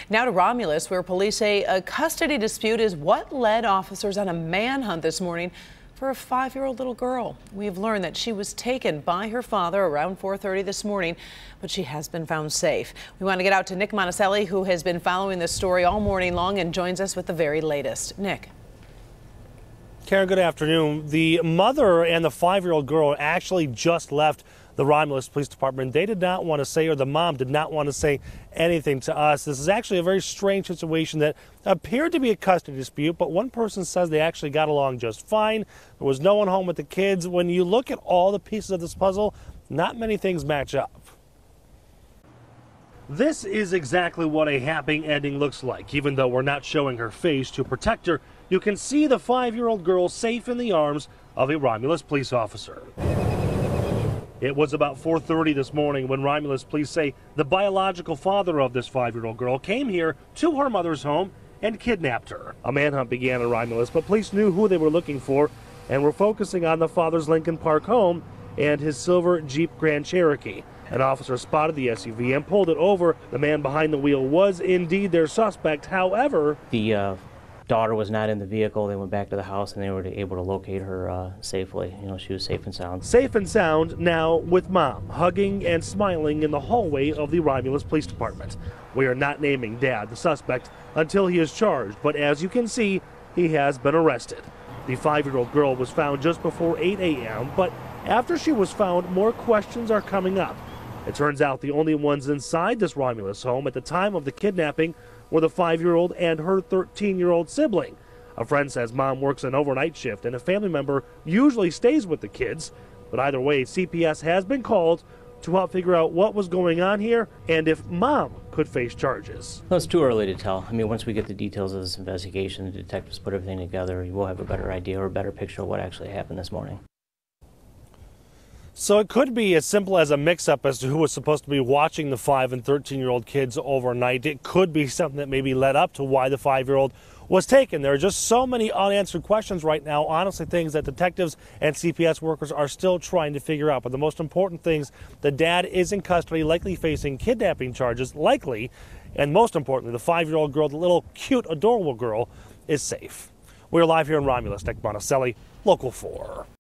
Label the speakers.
Speaker 1: Now to Romulus, where police say a custody dispute is what led officers on a manhunt this morning for a 5-year-old little girl. We have learned that she was taken by her father around 4:30 this morning, but she has been found safe. We want to get out to Nick Monacelli, who has been following this story all morning long and joins us with the very latest. Nick.
Speaker 2: Karen, good afternoon. The mother and the 5-year-old girl actually just left the Romulus Police Department. They did not want to say, or the mom did not want to say anything to us. This is actually a very strange situation that appeared to be a custody dispute, but one person says they actually got along just fine. There was no one home with the kids. When you look at all the pieces of this puzzle, not many things match up. This is exactly what a happy ending looks like. Even though we're not showing her face to protect her, you can see the 5-year-old girl safe in the arms of a Romulus police officer. It was about 4:30 this morning when Romulus police say the biological father of this 5-year-old girl came here to her mother's home and kidnapped her. A manhunt began in Romulus, but police knew who they were looking for and were focusing on the father's Lincoln Park home and his silver Jeep Grand Cherokee. An officer spotted the SUV and pulled it over. The man behind the wheel was indeed their suspect. However,
Speaker 3: the daughter was not in the vehicle. They went back to the house and they were able to locate her safely. You know, she was safe and sound.
Speaker 2: Safe and sound now with mom hugging and smiling in the hallway of the Romulus Police Department. We are not naming Dad, the suspect, until he is charged, but as you can see, he has been arrested. The 5-year-old girl was found just before 8 a.m., but after she was found, more questions are coming up. It turns out the only ones inside this Romulus home at the time of the kidnapping were the 5-year-old and her 13-year-old sibling. A friend says mom works an overnight shift and a family member usually stays with the kids. But either way, CPS has been called to help figure out what was going on here and if mom could face charges.
Speaker 3: Well, it's too early to tell. I mean, once we get the details of this investigation, the detectives put everything together, we'll have a better idea or a better picture of what actually happened this morning.
Speaker 2: So it could be as simple as a mix-up as to who was supposed to be watching the 5 and 13-year-old kids overnight. It could be something that maybe led up to why the 5-year-old was taken. There are just so many unanswered questions right now, honestly, things that detectives and CPS workers are still trying to figure out. But the most important things, the dad is in custody, likely facing kidnapping charges, likely, and most importantly, the 5-year-old girl, the little cute, adorable girl, is safe. We're live here in Romulus. Nick Monacelli, Local 4.